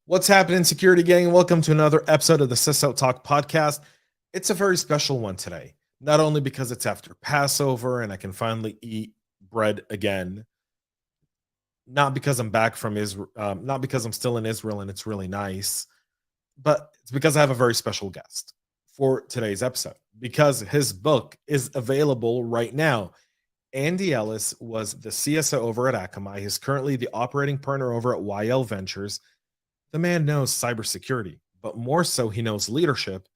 What's happening, security gang? Welcome to another episode of the CISO Talk podcast. It's a very special one today, not only because it's after Passover and I can finally eat bread again, not because I'm back from Israel, not because I'm still in Israel and it's really nice, but it's because I have a very special guest for today's episode because his book is available right now. Andy Ellis was the CISO over at Akamai. He's currently the operating partner over at YL Ventures. The man knows cybersecurity, but more so, he knows leadership.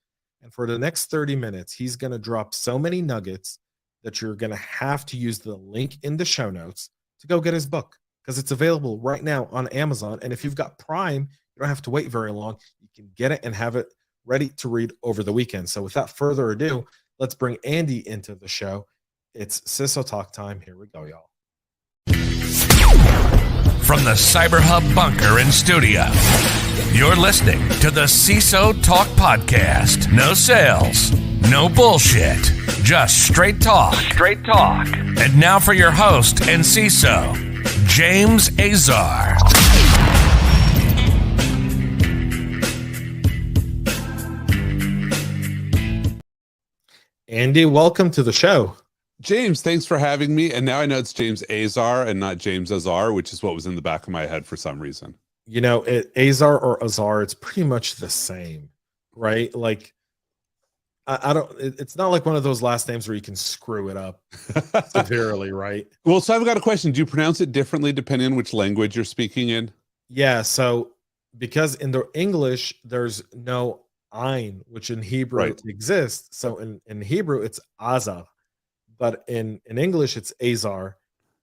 And for the next 30 minutes, he's going to drop so many nuggets that you're going to have to use the link in the show notes to go get his book because it's available right now on Amazon. And if you've got Prime, you don't have to wait very long. You can get it and have it ready to read over the weekend. So without further ado, let's bring Andy into the show. It's CISO Talk time. Here we go, y'all. From the CyberHub bunker in studio, you're listening to the CISO Talk podcast. No sales, no bullshit, just straight talk. Straight talk. And now for your host and CISO, James Azar. Andy, welcome to the show. James, thanks for having me. And now I know it's James Azar and not James Azar, which is what was in the back of my head for some reason. You know, Azar or Azar, it's pretty much the same, right? Like, I don't, it's not like one of those last names where you can screw it up severely, right? Well, so I've got a question. Do you pronounce it differently depending on which language you're speaking in? Yeah. So, because in the English, there's no ein, which in Hebrew exists. So in Hebrew, it's Azar. But in English, it's Azar,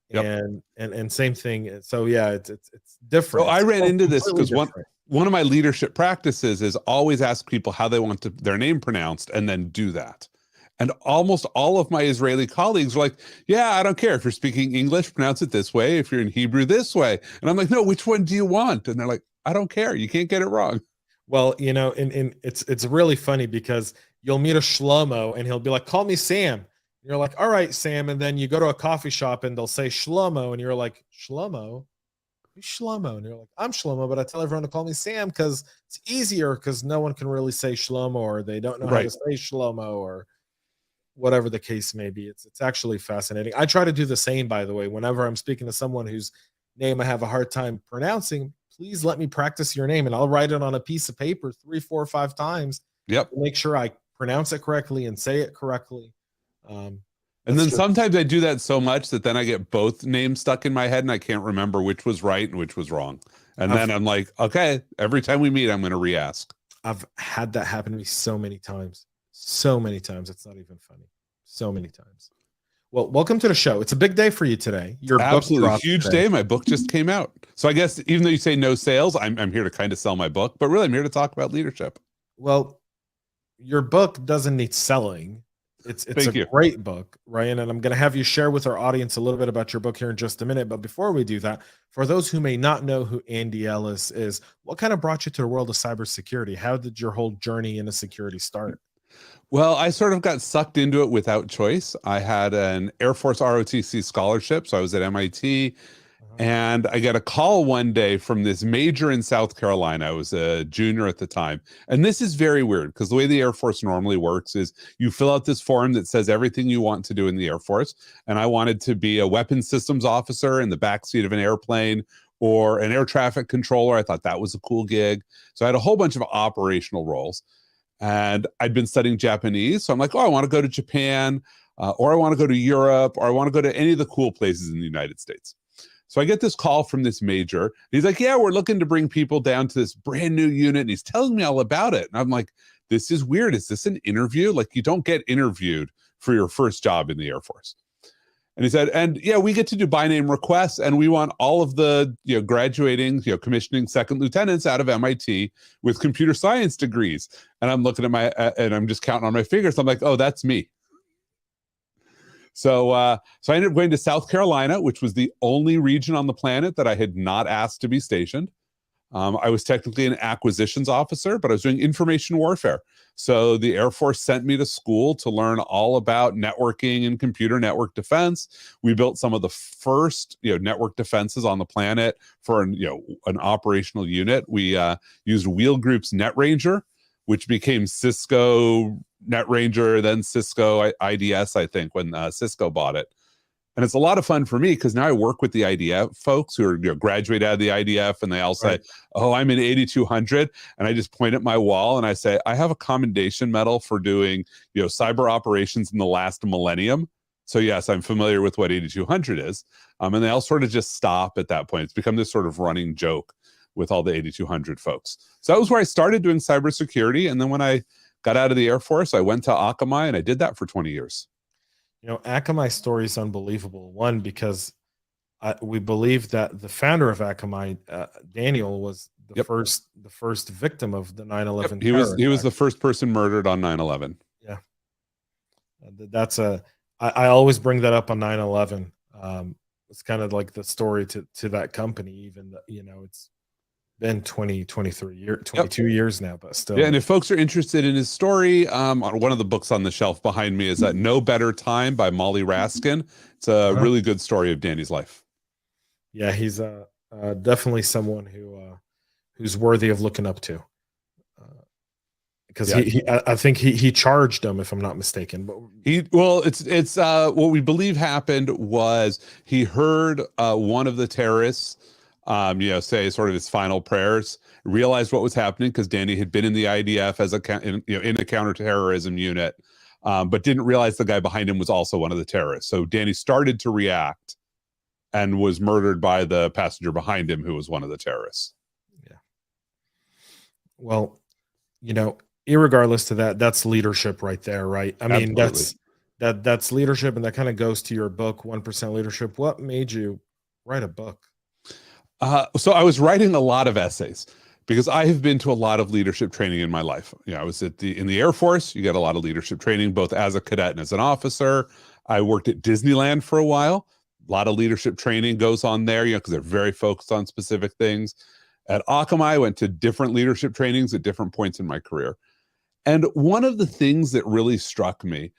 and same thing. So yeah, it's different. So I ran into this because one of my leadership practices is always ask people how they want their name pronounced, and then do that. And almost all of my Israeli colleagues are like, "Yeah, I don't care if you're speaking English, pronounce it this way. If you're in Hebrew, this way." And I'm like, "No, which one do you want?" And they're like, "I don't care. You can't get it wrong." Well, you know, it's really funny because you'll meet a Shlomo and he'll be like, "Call me Sam." You're like, "All right, Sam." And then you go to a coffee shop and they'll say Shlomo. And you're like, "Shlomo? Who's Shlomo?" And you're like, "I'm Shlomo, but I tell everyone to call me Sam because it's easier because no one can really say Shlomo or they don't know how to say Shlomo or whatever the case may be." It's actually fascinating. I try to do the same, by the way. Whenever I'm speaking to someone whose name I have a hard time pronouncing, please let me practice your name. And I'll write it on a piece of paper 3, 4, 5 times. Yep. To make sure I pronounce it correctly and say it correctly. And then sometimes I do that so much that then I get both names stuck in my head and I can't remember which was right and which was wrong. And then I'm like, okay, every time we meet, I'm going to re-ask. I've had that happen to me so many times. So many times. It's not even funny. So many times. Well, welcome to the show. It's a big day for you today. Your absolutely huge day. My book just came out. So I guess even though you say no sales, I'm here to kind of sell my book, but really I'm here to talk about leadership. Well, your book doesn't need selling. It's a great book, Ryan, and I'm going to have you share with our audience a little bit about your book here in just a minute. But before we do that, for those who may not know who Andy Ellis is, what kind of brought you to the world of cybersecurity? How did your whole journey into security start? Well, I sort of got sucked into it without choice. I had an Air Force ROTC scholarship, so I was at MIT. And I got a call one day from this major in South Carolina. I was a junior at the time. And this is very weird because the way the Air Force normally works is you fill out this form that says everything you want to do in the Air Force. And I wanted to be a weapons systems officer in the backseat of an airplane or an air traffic controller. I thought that was a cool gig. So I had a whole bunch of operational roles. And I'd been studying Japanese. So I'm like, oh, I want to go to Japan, or I want to go to Europe, or I want to go to any of the cool places in the United States. So I get this call from this major. He's like, yeah, we're looking to bring people down to this brand new unit. And he's telling me all about it. And I'm like, this is weird. Is this an interview? Like, you don't get interviewed for your first job in the Air Force. And he said, and yeah, we get to do by name requests. And we want all of the, graduating, commissioning second lieutenants out of MIT with computer science degrees. And I'm looking at and I'm just counting on my fingers. I'm like, oh, that's me. So I ended up going to South Carolina, which was the only region on the planet that I had not asked to be stationed. I was technically an acquisitions officer, but I was doing information warfare. So the Air Force sent me to school to learn all about networking and computer network defense. We built some of the first, network defenses on the planet for an operational unit. We used Wheel Group's NetRanger, which became Cisco NetRanger, then Cisco IDS, I think, when Cisco bought it. And it's a lot of fun for me because now I work with the IDF folks who are graduate out of the IDF, and they all say, "Oh, I'm in 8200," and I just point at my wall and I say, "I have a commendation medal for doing cyber operations in the last millennium. So yes, I'm familiar with what 8200 is." And they all sort of just stop at that point. It's become this sort of running joke with all the 8200 folks. So that was where I started doing cybersecurity, and then when I got out of the Air Force, I went to Akamai, and I did that for 20 years. Akamai's story is unbelievable. One, because we believe that the founder of Akamai, Daniel, was the first victim of the 9/11. Yep. He was the first person murdered on 9/11. Yeah, I always bring that up on 9/11. It's kind of like the story to that company, even it's been 22 years now, but still. Yeah, and if folks are interested in his story, one of the books on the shelf behind me is that No Better Time by Molly Raskin. It's a really good story of Danny's life. Yeah, he's definitely someone who's worthy of looking up to. Because I think he charged him, if I'm not mistaken. But it's what we believe happened was he heard one of the terrorists say sort of his final prayers, realized what was happening because Danny had been in the IDF as in a counterterrorism unit, but didn't realize the guy behind him was also one of the terrorists. So Danny started to react and was murdered by the passenger behind him, who was one of the terrorists. Yeah. Well, irregardless to that, that's leadership right there, right? I mean, that's leadership, and that kind of goes to your book, 1% Leadership. What made you write a book? So I was writing a lot of essays because I have been to a lot of leadership training in my life. I was in the Air Force. You get a lot of leadership training, both as a cadet and as an officer. I worked at Disneyland for a while. A lot of leadership training goes on there, because they're very focused on specific things. At Akamai, I went to different leadership trainings at different points in my career. And one of the things that really struck me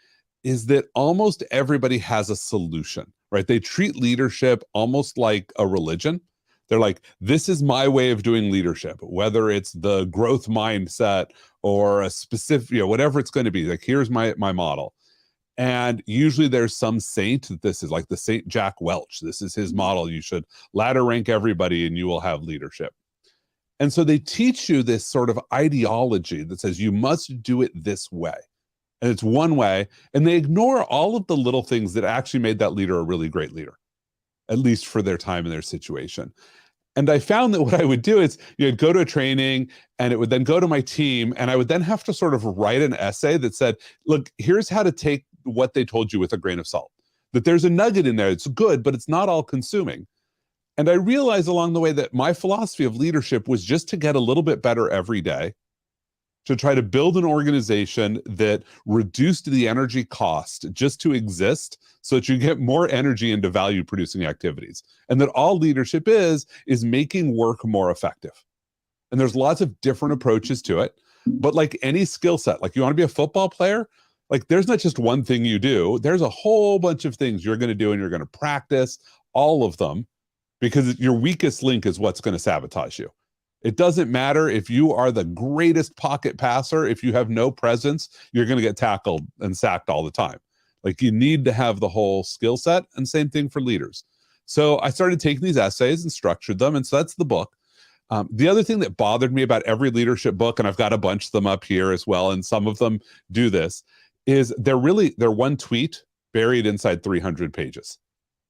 is that almost everybody has a solution, right? They treat leadership almost like a religion. They're like, this is my way of doing leadership, whether it's the growth mindset or a specific, whatever it's going to be. Like, here's my model. And usually there's some saint that this is like the Saint Jack Welch. This is his model. You should ladder rank everybody and you will have leadership. And so they teach you this sort of ideology that says you must do it this way. And it's one way. And they ignore all of the little things that actually made that leader a really great leader, at least for their time and their situation. And I found that what I would do is you'd go to a training and it would then go to my team, and I would then have to sort of write an essay that said, look, here's how to take what they told you with a grain of salt, that there's a nugget in there. It's good, but it's not all consuming. And I realized along the way that my philosophy of leadership was just to get a little bit better every day, to try to build an organization that reduced the energy cost just to exist so that you get more energy into value producing activities. And that all leadership is making work more effective. And there's lots of different approaches to it. But like any skill set, like you want to be a football player, like there's not just one thing you do. There's a whole bunch of things you're going to do, and you're going to practice all of them, because your weakest link is what's going to sabotage you. It doesn't matter if you are the greatest pocket passer. If you have no presence, you're going to get tackled and sacked all the time. Like, you need to have the whole skill set, and same thing for leaders. So I started taking these essays and structured them. And so that's the book. The other thing that bothered me about every leadership book, and I've got a bunch of them up here as well, and some of them do this, is they're one tweet buried inside 300 pages.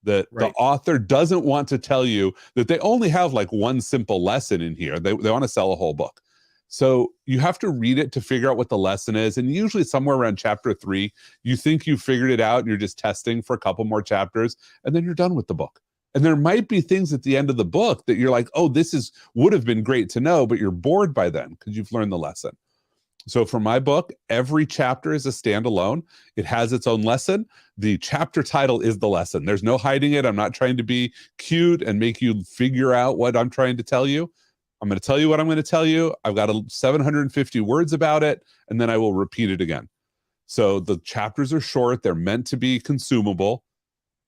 That the author doesn't want to tell you that they only have like one simple lesson in here. They want to sell a whole book. So you have to read it to figure out what the lesson is. And usually somewhere around chapter 3, you think you figured it out and you're just testing for a couple more chapters, and then you're done with the book. And there might be things at the end of the book that you're like, oh, this would have been great to know, but you're bored by then because you've learned the lesson. So for my book, every chapter is a standalone. It has its own lesson. The chapter title is the lesson. There's no hiding it. I'm not trying to be cute and make you figure out what I'm trying to tell you. I'm going to tell you what I'm going to tell you. I've got 750 words about it, and then I will repeat it again. So the chapters are short. They're meant to be consumable.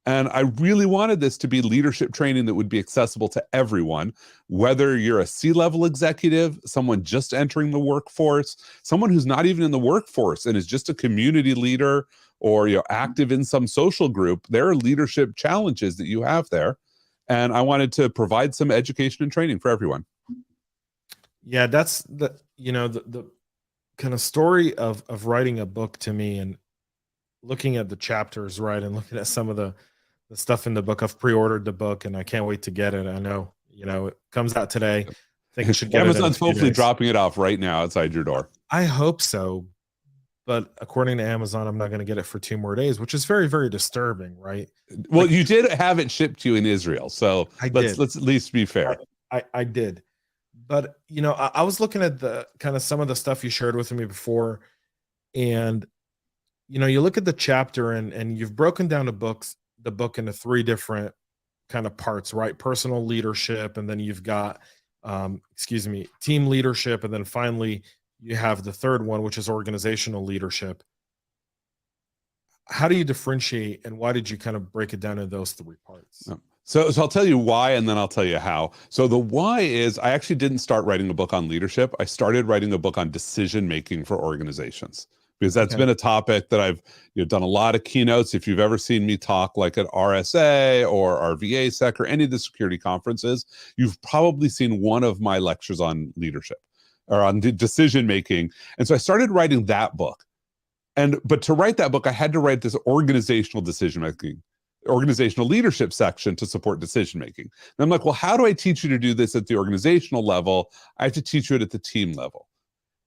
And I really wanted this to be leadership training that would be accessible to everyone, whether you're a C-level executive, someone just entering the workforce, someone who's not even in the workforce and is just a community leader, or active in some social group. There are leadership challenges that you have there. And I wanted to provide some education and training for everyone. Yeah, that's the kind of story of writing a book to me, and looking at the chapters, right, and looking at some of the stuff in the book. I've pre-ordered the book and I can't wait to get it. I know, it comes out today. I think I should get Amazon's it in a few hopefully days. dropping it off right now outside your door. I hope so. But according to Amazon, I'm not going to get it for 2 more days, which is very, very disturbing, right? Well, you did have it shipped to you in Israel, so let's at least be fair. I did. But, I was looking at the kind of some of the stuff you shared with me before, and, you look at the chapter and you've broken down the book into 3 different kind of parts, right? Personal leadership, and then you've got, team leadership, and then finally you have the third one, which is organizational leadership. How do you differentiate, and why did you kind of break it down into those 3 parts? So I'll tell you why, and then I'll tell you how. So the why is I actually didn't start writing a book on leadership. I started writing a book on decision-making for organizations, because that's been a topic that I've done a lot of keynotes. If you've ever seen me talk like at RSA or RVASec or any of the security conferences, you've probably seen one of my lectures on leadership or on decision making. And so I started writing that book. But to write that book, I had to write this organizational decision making, organizational leadership section to support decision making. And I'm like, well, how do I teach you to do this at the organizational level? I have to teach you it at the team level.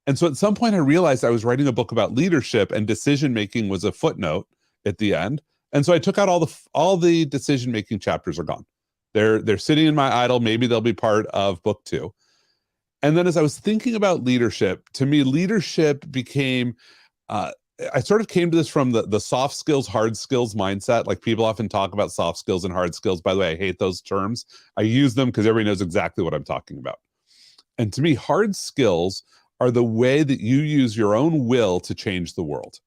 And so at some point I realized I was writing a book about leadership, and decision-making was a footnote at the end. And so I took out all the decision-making chapters are gone. They're sitting in my idle. Maybe they'll be part of book 2. And then as I was thinking about leadership, to me, leadership became, I sort of came to this from the soft skills, hard skills mindset. Like, people often talk about soft skills and hard skills. By the way, I hate those terms. I use them because everybody knows exactly what I'm talking about. And to me, hard skills are the way that you use your own will to change the world.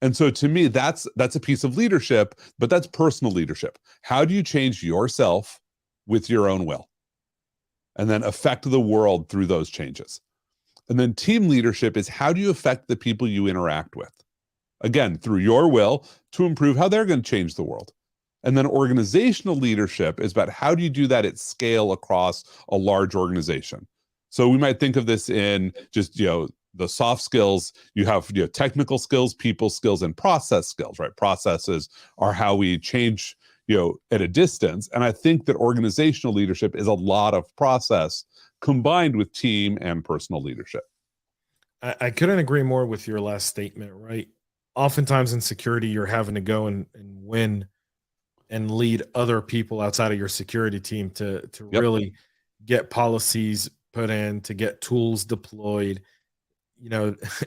And so to me, that's a piece of leadership, but that's personal leadership. How do you change yourself with your own will? And then affect the world through those changes. And then team leadership is, how do you affect the people you interact with? Again, through your will to improve how they're going to change the world. And then organizational leadership is about, how do you do that at scale across a large organization? So we might think of this in just, the soft skills. You have technical skills, people skills, and process skills, right? Processes are how we change, at a distance. And I think that organizational leadership is a lot of process combined with team and personal leadership. I couldn't agree more with your last statement, right? Oftentimes in security, you're having to go and win and lead other people outside of your security team to really get policies put in, to get tools deployed,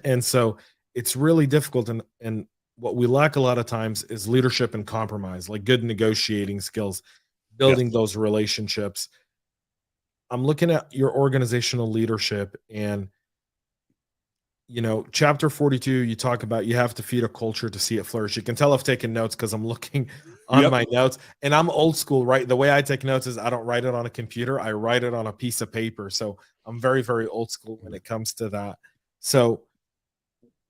and so it's really difficult. And what we lack a lot of times is leadership and compromise, like good negotiating skills, building those relationships. I'm looking at your organizational leadership, and chapter 42, you talk about you have to feed a culture to see it flourish. You can tell I've taken notes because I'm looking on my notes, and I'm old school, right? The way I take notes is I don't write it on a computer. I write it on a piece of paper. So I'm very, very old school when it comes to that. So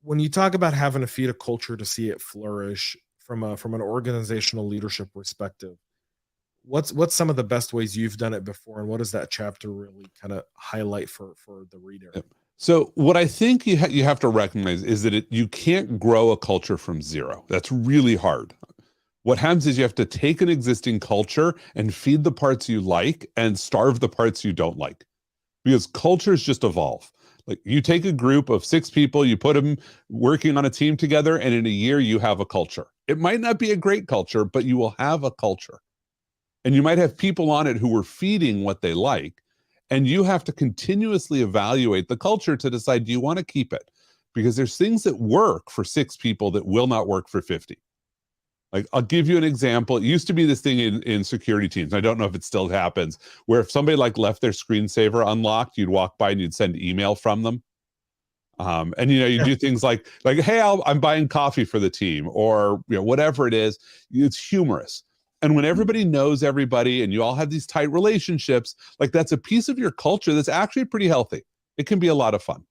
when you talk about having to feed a culture to see it flourish from an organizational leadership perspective, what's some of the best ways you've done it before, and what does that chapter really kind of highlight for the reader? So what I think you have to recognize is that you can't grow a culture from zero. That's really hard. What happens is you have to take an existing culture and feed the parts you like and starve the parts you don't like, because cultures just evolve. Like, you take a group of 6 people, you put them working on a team together, and in a year you have a culture. It might not be a great culture, but you will have a culture. And you might have people on it who are feeding what they like. And you have to continuously evaluate the culture to decide, do you want to keep it? Because there's things that work for 6 people that will not work for 50. Like, I'll give you an example. It used to be this thing in security teams. I don't know if it still happens, where if somebody like left their screensaver unlocked, you'd walk by and you'd send email from them. And you Yeah. do things like, hey, I'm buying coffee for the team, or whatever it is. It's humorous. And when everybody knows everybody and you all have these tight relationships, like, that's a piece of your culture that's actually pretty healthy. It can be a lot of fun.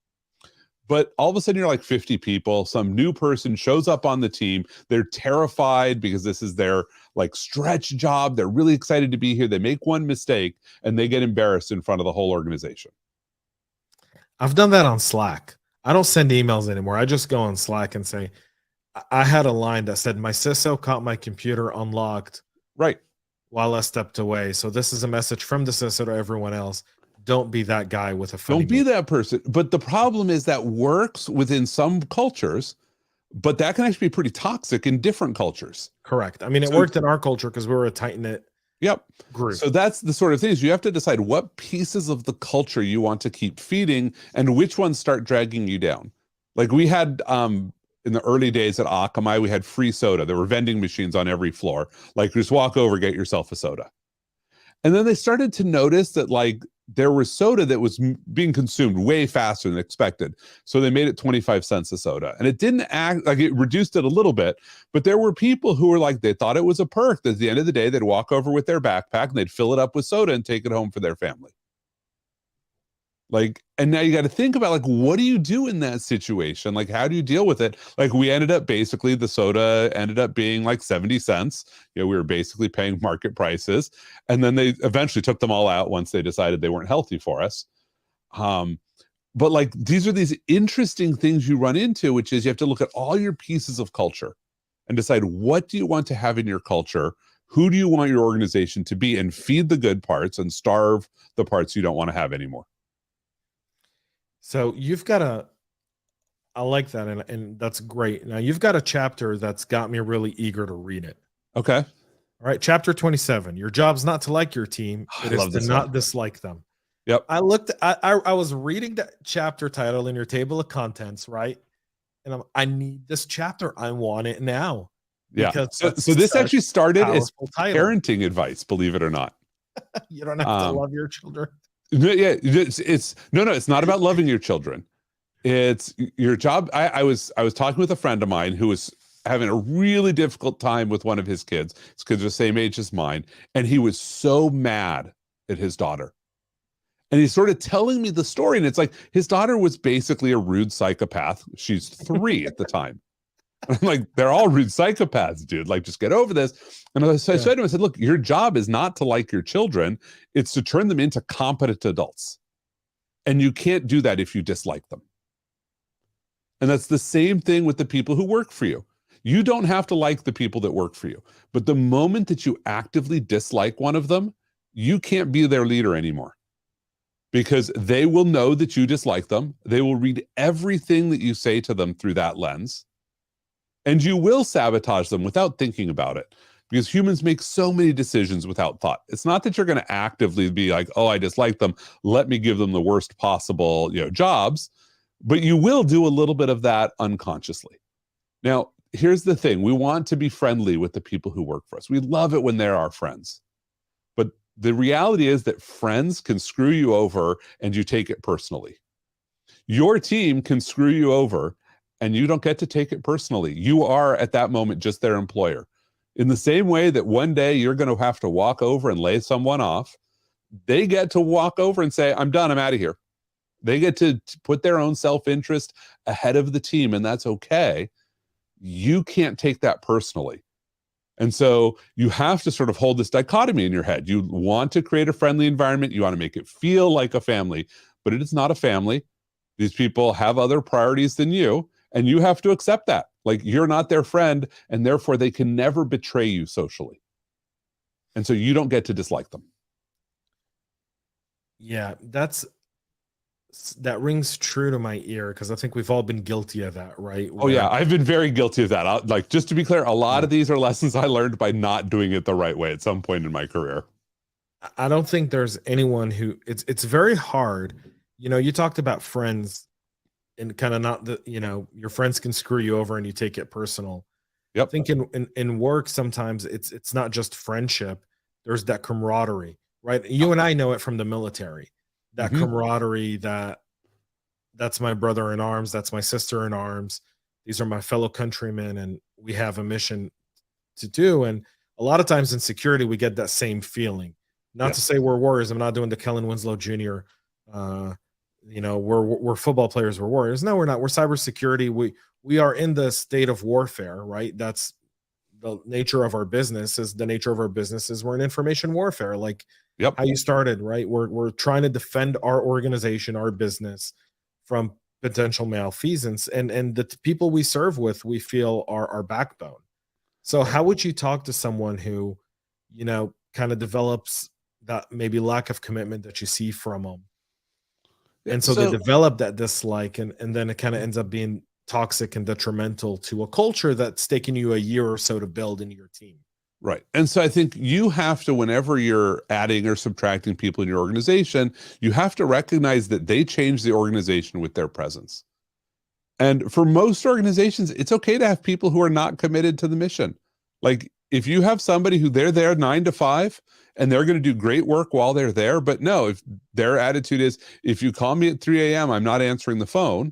But all of a sudden you're like 50 people, some new person shows up on the team. They're terrified because this is their like stretch job. They're really excited to be here. They make one mistake and they get embarrassed in front of the whole organization. I've done that on Slack. I don't send emails anymore. I just go on Slack and say, I had a line that said, my CISO caught my computer unlocked Right. while I stepped away. So this is a message from the CISO to everyone else. Don't be that guy with a funny Don't be name. that person. But the problem is that works within some cultures, but that can actually be pretty toxic in different cultures. Correct. I mean, it worked in our culture because we were a tight-knit Yep. group. So that's the sort of things you have to decide what pieces of the culture you want to keep feeding and which ones start dragging you down. Like we had in the early days at Akamai, we had free soda. There were vending machines on every floor. Like, just walk over, get yourself a soda. And then they started to notice that like there was soda that was being consumed way faster than expected. So they made it 25 cents a soda. And it didn't act like, it reduced it a little bit, but there were people who were like, they thought it was a perk that at the end of the day, they'd walk over with their backpack and they'd fill it up with soda and take it home for their family. Like, and now you got to think about like, what do you do in that situation? Like, how do you deal with it? Like, we ended up basically, the soda ended up being like 70 cents. We were basically paying market prices. And then they eventually took them all out once they decided they weren't healthy for us. But like, these are these interesting things you run into, which is you have to look at all your pieces of culture and decide, what do you want to have in your culture? Who do you want your organization to be? And feed the good parts and starve the parts you don't want to have anymore. So you've got I like that, and that's great. Now you've got a chapter that's got me really eager to read it. Okay. All right. Chapter 27. Your job's not to like your team. It is to not dislike them. Yep. I was reading the chapter title in your table of contents, right? And I need this chapter. I want it now. Yeah. So this actually started as parenting advice, believe it or not. You don't have to love your children. Yeah, it's not about loving your children. It's your job. I was talking with a friend of mine who was having a really difficult time with one of his kids. His kids are the same age as mine, and he was so mad at his daughter. And he's sort of telling me the story, and it's like his daughter was basically a rude psychopath. She's 3 at the time. I'm like, they're all rude psychopaths, dude. Like, just get over this. And I said to him, I said, look, your job is not to like your children. It's to turn them into competent adults. And you can't do that if you dislike them. And that's the same thing with the people who work for you. You don't have to like the people that work for you. But the moment that you actively dislike one of them, you can't be their leader anymore. Because they will know that you dislike them. They will read everything that you say to them through that lens. And you will sabotage them without thinking about it, because humans make so many decisions without thought. It's not that you're going to actively be like, oh, I dislike them, let me give them the worst possible, jobs, but you will do a little bit of that unconsciously. Now, here's the thing. We want to be friendly with the people who work for us. We love it when they're our friends. But the reality is that friends can screw you over and you take it personally. Your team can screw you over and you don't get to take it personally. You are at that moment just their employer. In the same way that one day you're going to have to walk over and lay someone off, they get to walk over and say, I'm done, I'm out of here. They get to put their own self-interest ahead of the team, and that's okay. You can't take that personally. And so you have to sort of hold this dichotomy in your head. You want to create a friendly environment. You want to make it feel like a family, but it is not a family. These people have other priorities than you. And you have to accept that. Like, you're not their friend, and therefore they can never betray you socially. And so you don't get to dislike them. Yeah, that rings true to my ear, because I think we've all been guilty of that, right? Oh yeah, I've been very guilty of that. Like, just to be clear, a lot of these are lessons I learned by not doing it the right way at some point in my career. I don't think there's anyone who it's very hard. You talked about friends. And kind of not your friends can screw you over and you take it personal. I think in work, sometimes it's not just friendship. There's that camaraderie, right? You and I know it from the military, that Mhm. camaraderie, that's my brother in arms, that's my sister in arms. These are my fellow countrymen, and we have a mission to do. And a lot of times in security, we get that same feeling. Not to Yes. say we're warriors. I'm not doing the Kellen Winslow Jr. Uh, we're football players. We're warriors. No, we're not. We're cybersecurity. We are in the state of warfare, right? That's the nature of our business. Is the nature of our business is we're in information warfare, like Yep. how you started, right? We're trying to defend our organization, our business from potential malfeasance, and the people we serve with, we feel are our backbone. So how would you talk to someone who, kind of develops that maybe lack of commitment that you see from them? Yeah, And so they so develop that dislike, and then it kind of ends up being toxic and detrimental to a culture that's taken you a year or so to build into your team. right. And so I think you have to, whenever you're adding or subtracting people in your organization, you have to recognize that they change the organization with their presence. And for most organizations, it's okay to have people who are not committed to the mission. Like if you have somebody who they're there 9 to 5 and they're going to do great work while they're there, but no, if their attitude is, if you call me at 3 a.m., I'm not answering the phone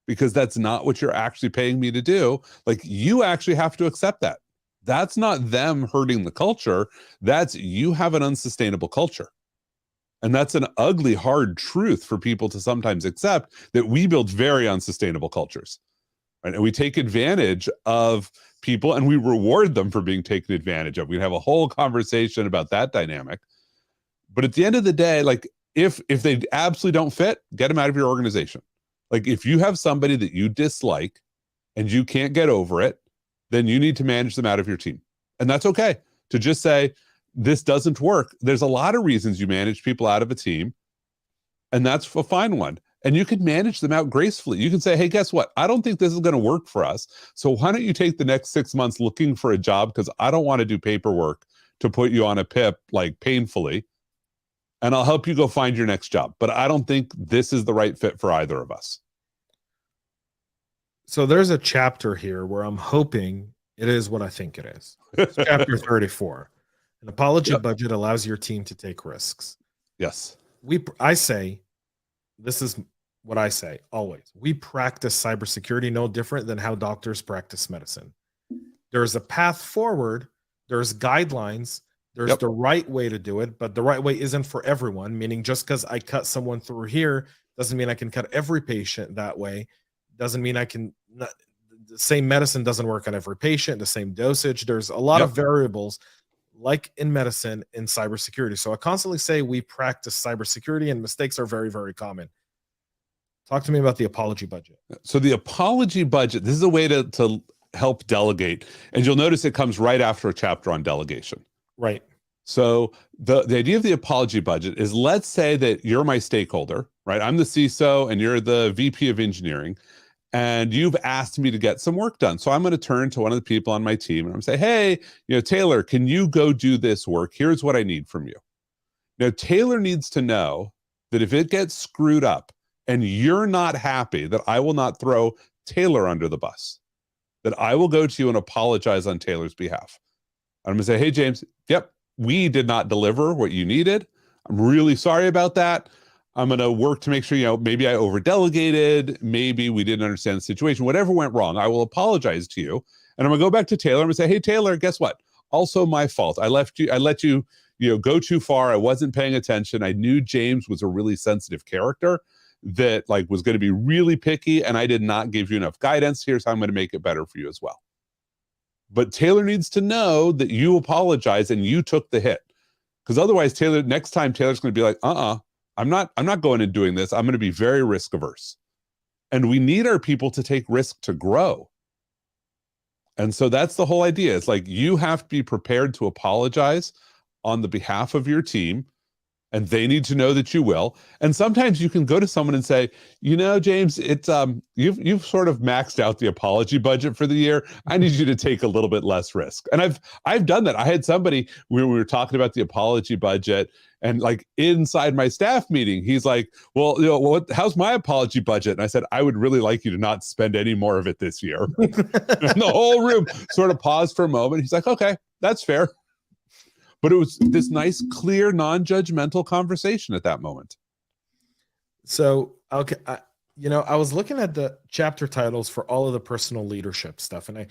because that's not what you're actually paying me to do. Like you actually have to accept that. That's not them hurting the culture. That's you have an unsustainable culture. And that's an ugly, hard truth for people to sometimes accept, that we build very unsustainable cultures. Right? And we take advantage of people and we reward them for being taken advantage of. We can have a whole conversation about that dynamic. But at the end of the day, like if they absolutely don't fit, get them out of your organization. Like if you have somebody that you dislike and you can't get over it, then you need to manage them out of your team. And that's okay to just say, this doesn't work. There's a lot of reasons you manage people out of a team, and that's a fine one. And you can manage them out gracefully. You can say, hey, guess what? I don't think this is going to work for us. So why don't you take the next 6 months looking for a job? Because I don't want to do paperwork to put you on a PIP like painfully. And I'll help you go find your next job. But I don't think this is the right fit for either of us. So there's a chapter here where I'm hoping it is what I think it is. It's chapter 34. An apology budget allows your team to take risks. Yes. I say, this is what I say always. We practice cybersecurity no different than how doctors practice medicine. There's a path forward. There's guidelines. There's the right way to do it, but the right way isn't for everyone, meaning just because I cut someone through here doesn't mean I can cut every patient that way. Doesn't mean I can not, the same medicine doesn't work on every patient, the same dosage. There's a lot of variables like in medicine, in cybersecurity. So I constantly say we practice cybersecurity and mistakes are very, very common. Talk to me about the apology budget. So the apology budget, this is a way to help delegate. And you'll notice it comes right after a chapter on delegation. Right. So the idea of the apology budget is, let's say that you're my stakeholder, right? I'm the CISO and you're the VP of engineering, and you've asked me to get some work done. So I'm going to turn to one of the people on my team and I'm say, hey, Taylor, can you go do this work? Here's what I need from you. Now, Taylor needs to know that if it gets screwed up and you're not happy, that I will not throw Taylor under the bus, that I will go to you and apologize on Taylor's behalf. I'm going to say, hey, James, yep, we did not deliver what you needed. I'm really sorry about that. I'm going to work to make sure, maybe I over-delegated, maybe we didn't understand the situation, whatever went wrong, I will apologize to you. And I'm going to go back to Taylor. I'm going to say, hey, Taylor, guess what? Also my fault. I let you, go too far. I wasn't paying attention. I knew James was a really sensitive character that was going to be really picky, and I did not give you enough guidance. Here's how I'm going to make it better for you as well. But Taylor needs to know that you apologize and you took the hit. Because otherwise, next time Taylor's going to be like, I'm not going and doing this. I'm going to be very risk averse. And we need our people to take risk to grow. And so that's the whole idea. It's like you have to be prepared to apologize on the behalf of your team, and they need to know that you will. And sometimes you can go to someone and say, James, it's you've sort of maxed out the apology budget for the year. I need you to take a little bit less risk. And I've done that. I had somebody, we were talking about the apology budget, And like inside my staff meeting, he's like, well, how's my apology budget? And I said, I would really like you to not spend any more of it this year. And the whole room sort of paused for a moment. He's like, okay, that's fair. But it was this nice, clear, non-judgmental conversation at that moment. So, okay, I was looking at the chapter titles for all of the personal leadership stuff, and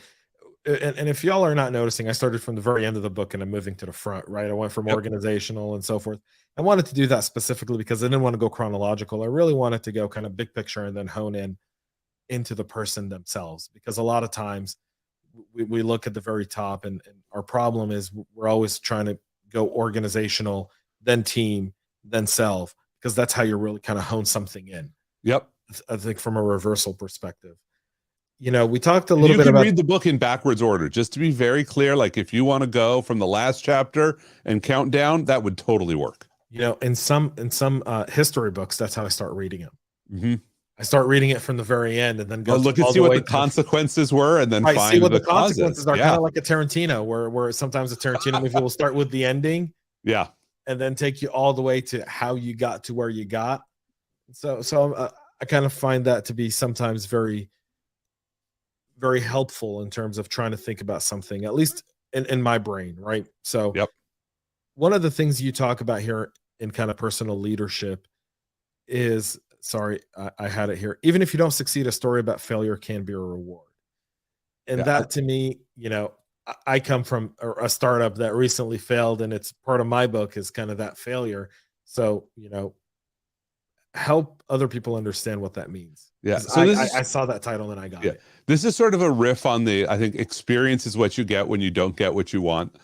if y'all are not noticing, I started from the very end of the book and I'm moving to the front, right? I went from organizational and so forth. I wanted to do that specifically because I didn't want to go chronological. I really wanted to go kind of big picture and then hone in into the person themselves, because a lot of times we look at the very top, and our problem is we're always trying to go organizational, then team, then self, because that's how you really kind of hone something in. Yep. I think from a reversal perspective. We talked a little bit about. You can read the book in backwards order, just to be very clear. Like if you want to go from the last chapter and count down, that would totally work. In some history books, that's how I start reading it. Mm-hmm. I start reading it from the very end and then go look and see what the consequences were, and then find what the consequences are. Yeah. Kind of like a Tarantino, where sometimes a Tarantino movie will start with the ending, and then take you all the way to how you got to where you got. So I kind of find that to be sometimes very, very helpful in terms of trying to think about something, at least in my brain, right? So one of the things you talk about here in kind of personal leadership is, I had it here. Even if you don't succeed, a story about failure can be a reward. And that to me, I come from a startup that recently failed, and it's part of my book is kind of that failure. So, help other people understand what that means. Yeah. So I saw that title and I got it. This is sort of a riff on I think experience is what you get when you don't get what you want.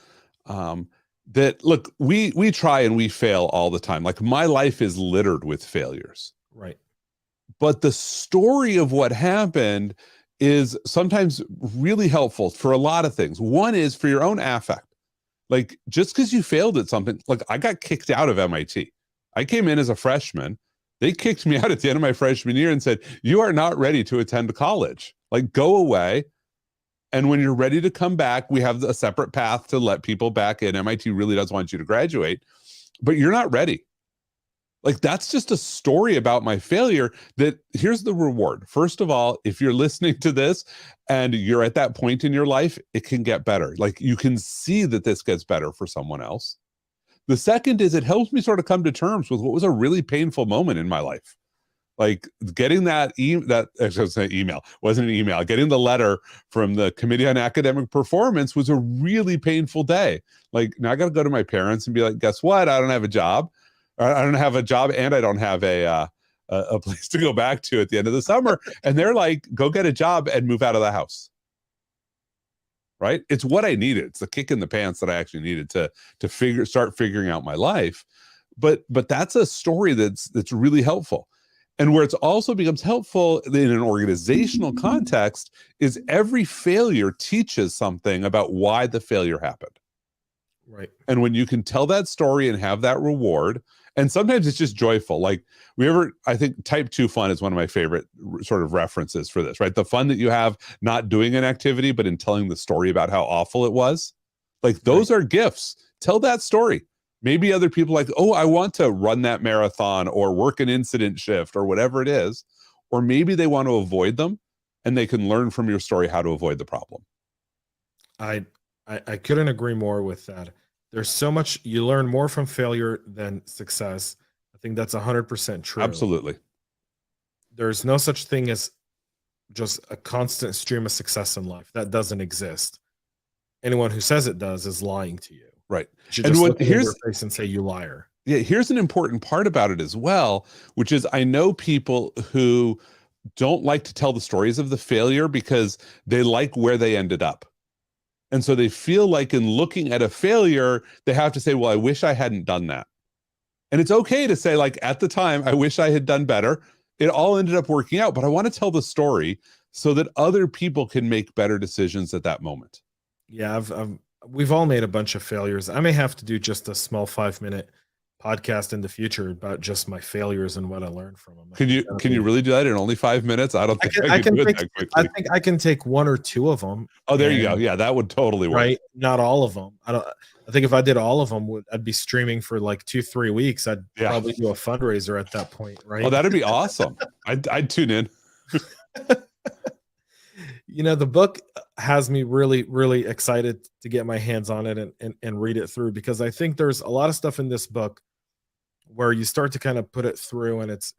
That look, we try and we fail all the time. Like my life is littered with failures. Right. But the story of what happened is sometimes really helpful for a lot of things. One is for your own affect. Like just because you failed at something, like I got kicked out of MIT. I came in as a freshman. They kicked me out at the end of my freshman year and said, you are not ready to attend college. Like, go away. And when you're ready to come back, we have a separate path to let people back in. MIT really does want you to graduate, but you're not ready. Like, that's just a story about my failure. That here's the reward. First of all, if you're listening to this and you're at that point in your life, it can get better. Like, you can see that this gets better for someone else. The second is it helps me sort of come to terms with what was a really painful moment in my life. Like getting getting the letter from the Committee on Academic Performance was a really painful day. Like now I got to go to my parents and be like, guess what? I don't have a job. I don't have a job and I don't have a place to go back to at the end of the summer. And they're like, go get a job and move out of the house. Right? It's what I needed. It's the kick in the pants that I actually needed to start figuring out my life. But that's a story that's really helpful. And where it's also becomes helpful in an organizational context is every failure teaches something about why the failure happened. Right. And when you can tell that story and have that reward, and sometimes it's just joyful. Like I think type 2 fun is one of my favorite sort of references for this, right? The fun that you have not doing an activity, but in telling the story about how awful it was. Like those are gifts. Tell that story. Maybe other people like, oh, I want to run that marathon or work an incident shift or whatever it is. Or maybe they want to avoid them and they can learn from your story how to avoid the problem. I couldn't agree more with that. There's so much, you learn more from failure than success. I think that's 100% true. Absolutely. There's no such thing as just a constant stream of success in life. That doesn't exist. Anyone who says it does is lying to you. Right. You should just look in their face and say, you liar. Yeah, here's an important part about it as well, which is I know people who don't like to tell the stories of the failure because they like where they ended up. And so they feel like in looking at a failure, they have to say, well, I wish I hadn't done that. And it's okay to say, like, at the time, I wish I had done better. It all ended up working out, but I want to tell the story so that other people can make better decisions at that moment. Yeah, we've all made a bunch of failures. I may have to do just a small 5-minute podcast in the future about just my failures and what I learned from them. Can you really do that in only 5 minutes? I don't think I can do it that quickly. I think I can take one or two of them. Oh, there you go. Yeah, that would totally work. Right, not all of them. I think if I did all of them, I'd be streaming for like 2-3 weeks. I'd probably do a fundraiser at that point, right? Oh, that'd be awesome. I'd tune in. The book has me really, really excited to get my hands on it and read it through, because I think there's a lot of stuff in this book where you start to kind of put it through, and it's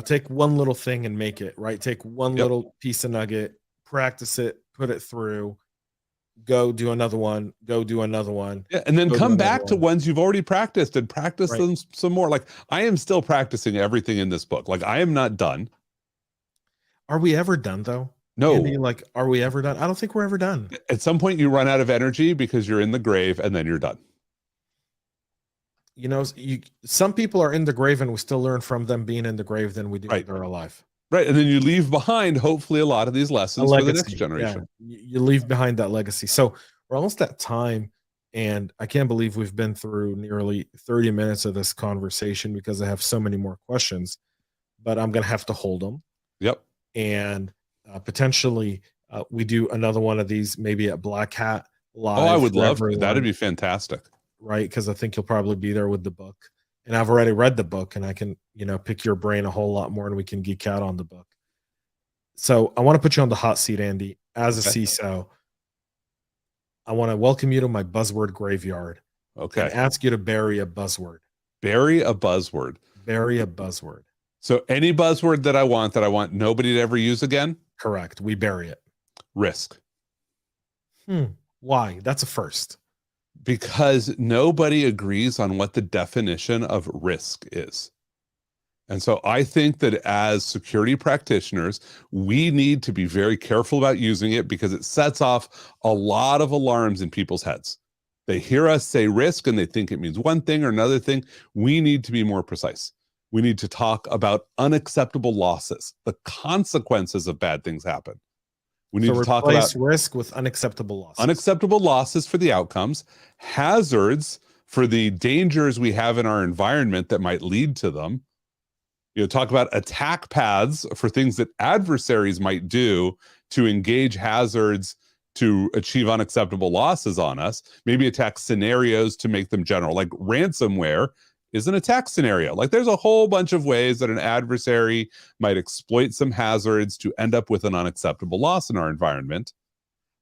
take one little thing and make it, right? Take one little piece of nugget, practice it, put it through, go do another one, go do another one. Yeah, and then come back to ones you've already practiced and practice them some more. Like, I am still practicing everything in this book. Like, I am not done. Are we ever done though? No. Andy, like, are we ever done? I don't think we're ever done. At some point you run out of energy because you're in the grave, and then you're done. Some people are in the grave and we still learn from them being in the grave than we do when they're alive. Right. And then you leave behind, hopefully, a lot of these lessons for the next generation. Yeah. You leave behind that legacy. So we're almost at time, and I can't believe we've been through nearly 30 minutes of this conversation because I have so many more questions, but I'm going to have to hold them. Yep. And potentially we do another one of these maybe at Black Hat Live. Oh, I would love it. That'd be fantastic. Right, because I think you'll probably be there with the book, and I've already read the book, and I can pick your brain a whole lot more, and we can geek out on the book. So I want to put you on the hot seat, Andy. As a CISO, I want to welcome you to my buzzword graveyard. Okay. And ask you to bury a buzzword. Bury a buzzword. Bury a buzzword. So any buzzword that I want nobody to ever use again? Correct. We bury it. Risk. Why? That's a first. Because nobody agrees on what the definition of risk is. And so I think that as security practitioners, we need to be very careful about using it, because it sets off a lot of alarms in people's heads. They hear us say risk and they think it means one thing or another thing. We need to be more precise. We need to talk about unacceptable losses, the consequences of bad things happen. We need to talk about risk with unacceptable losses. Unacceptable losses for the outcomes, hazards for the dangers we have in our environment that might lead to them. Talk about attack paths for things that adversaries might do to engage hazards to achieve unacceptable losses on us. Maybe attack scenarios to make them general, like ransomware is an attack scenario. Like, there's a whole bunch of ways that an adversary might exploit some hazards to end up with an unacceptable loss in our environment.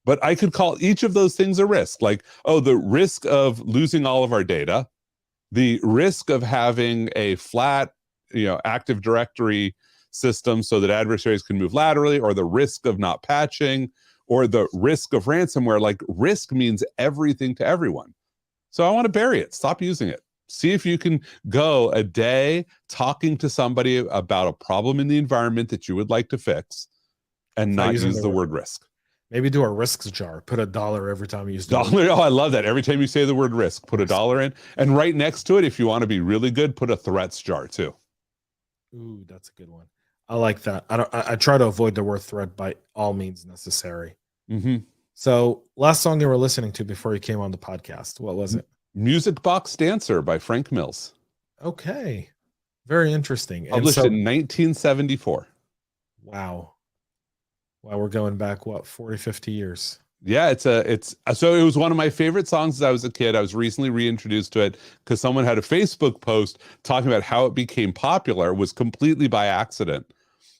But I could call each of those things a risk. Like, the risk of losing all of our data, the risk of having a flat, Active Directory system so that adversaries can move laterally, or the risk of not patching, or the risk of ransomware. Like, risk means everything to everyone. So I want to bury it. Stop using it. See if you can go a day talking to somebody about a problem in the environment that you would like to fix and not use the word risk. Maybe do a risks jar. Put $1 every time you use the dollar. Oh, I love that. Every time you say the word risk, put $1 in. And right next to it, if you want to be really good, put a threats jar too. Ooh, that's a good one. I like that. I try to avoid the word threat by all means necessary. So last song you were listening to before you came on the podcast, what was it? Music Box Dancer by Frank Mills. Okay. Very interesting. Published in 1974. Wow. We're going back, 40, 50 years. Yeah, so it was one of my favorite songs as I was a kid. I was recently reintroduced to it because someone had a Facebook post talking about how it became popular. It was completely by accident.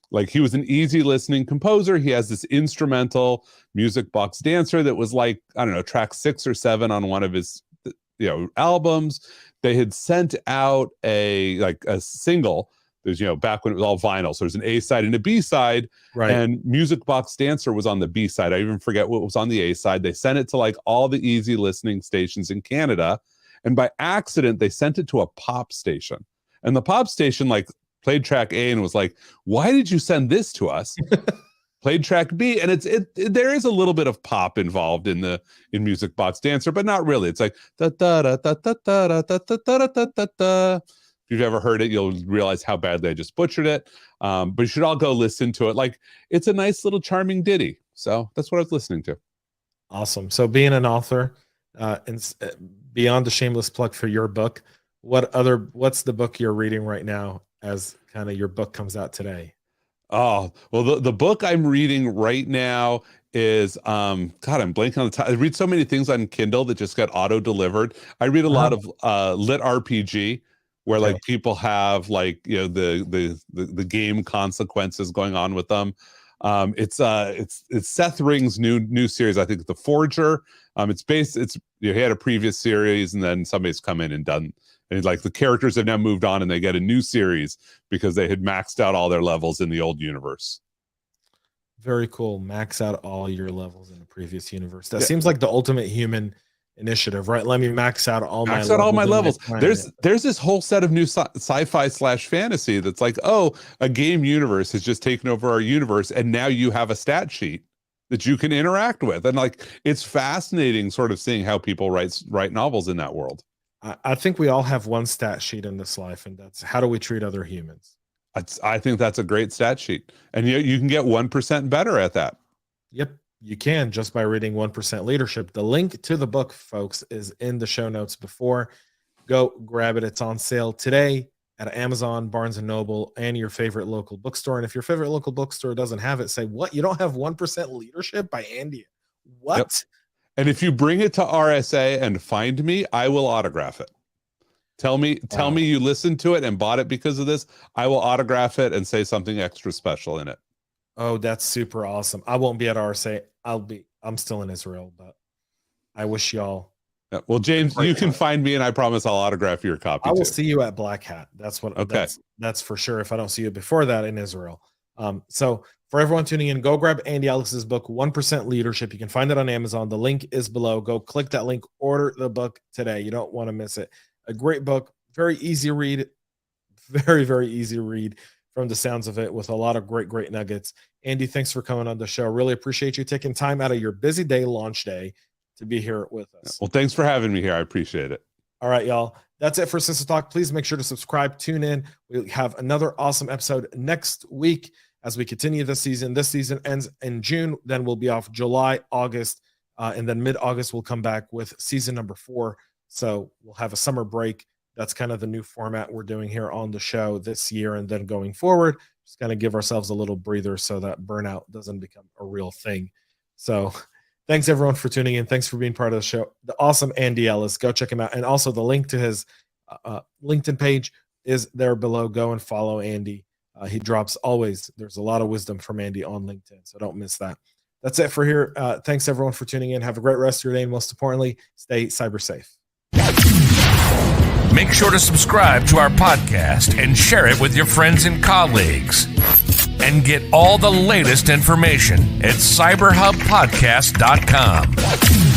Like, he was an easy listening composer. He has this instrumental Music Box Dancer that was like, I don't know, track 6 or 7 on one of his albums. They had sent out a single. There's, back when it was all vinyl. So there's an A side and a B side, right? And Music Box Dancer was on the B side. I even forget what was on the A side. They sent it to like all the easy listening stations in Canada. And by accident, they sent it to a pop station. And the pop station played track A and was like, why did you send this to us? Played track B, and there is a little bit of pop involved in Music Box Dancer, but not really. It's like da da da da da da da da da da da da. If you've ever heard it, you'll realize how badly I just butchered it. But you should all go listen to it. Like, it's a nice little charming ditty. So that's what I was listening to. Awesome. So being an author, and beyond the shameless plug for your book, what's the book you're reading right now as kind of your book comes out today? Oh, well, the book I'm reading right now is God, I'm blanking on the title. I read so many things on Kindle that just got auto delivered. I read a lot of lit RPG where like people have like, you know, the game consequences going on with them. It's Seth Ring's new series. I think The Forger. He had a previous series and then somebody's come in and done. And like the characters have now moved on and they get a new series because they had maxed out all their levels in the old universe. Very cool. Max out all your levels in the previous universe. That seems like the ultimate human initiative, right? Let me max out all my levels. There's this whole set of new sci-fi / fantasy that's like, oh, a game universe has just taken over our universe, and now you have a stat sheet that you can interact with. And like, it's fascinating sort of seeing how people write novels in that world. I think we all have one stat sheet in this life, and that's how do we treat other humans? I think that's a great stat sheet. And you can get 1% better at that. Yep, you can, just by reading 1% Leadership. The link to the book, folks, is in the show notes before. Go grab it. It's on sale today at Amazon, Barnes & Noble, and your favorite local bookstore. And if your favorite local bookstore doesn't have it, say, what? You don't have 1% Leadership by Andy? What? Yep. And if you bring it to RSA and find me, I will autograph it. Tell me you listened to it and bought it because of this. I will autograph it and say something extra special in it. Oh, that's super awesome. I won't be at RSA. I'm still in Israel, but I wish y'all. Yeah. Well, James, you can find me and I promise I'll autograph your copy. I will see you at Black Hat. That's what. Okay. That's for sure. If I don't see you before that in Israel. So for everyone tuning in, go grab Andy Ellis's book, 1% Leadership. You can find it on Amazon. The link is below. Go click that link. Order the book today. You don't want to miss it. A great book. Very easy read. Very, very easy read from the sounds of it, with a lot of great nuggets. Andy, thanks for coming on the show. Really appreciate you taking time out of your busy day, launch day, to be here with us. Well, thanks for having me here. I appreciate it. All right, y'all. That's it for CISO Talk. Please make sure to subscribe, tune in. We have another awesome episode next week as we continue this season. This season ends in June. Then we'll be off July, August, and then mid-August we'll come back with season number 4. So we'll have a summer break. That's kind of the new format we're doing here on the show this year, and then going forward, just kind of give ourselves a little breather so that burnout doesn't become a real thing. So thanks everyone for tuning in. Thanks for being part of the show. The awesome Andy Ellis. Go check him out. And also the link to his LinkedIn page is there below. Go and follow Andy. He drops always. There's a lot of wisdom from Andy on LinkedIn, so don't miss that. That's it for here. Thanks everyone for tuning in. Have a great rest of your day, and most importantly, stay cyber safe. Make sure to subscribe to our podcast and share it with your friends and colleagues. And get all the latest information at cyberhubpodcast.com.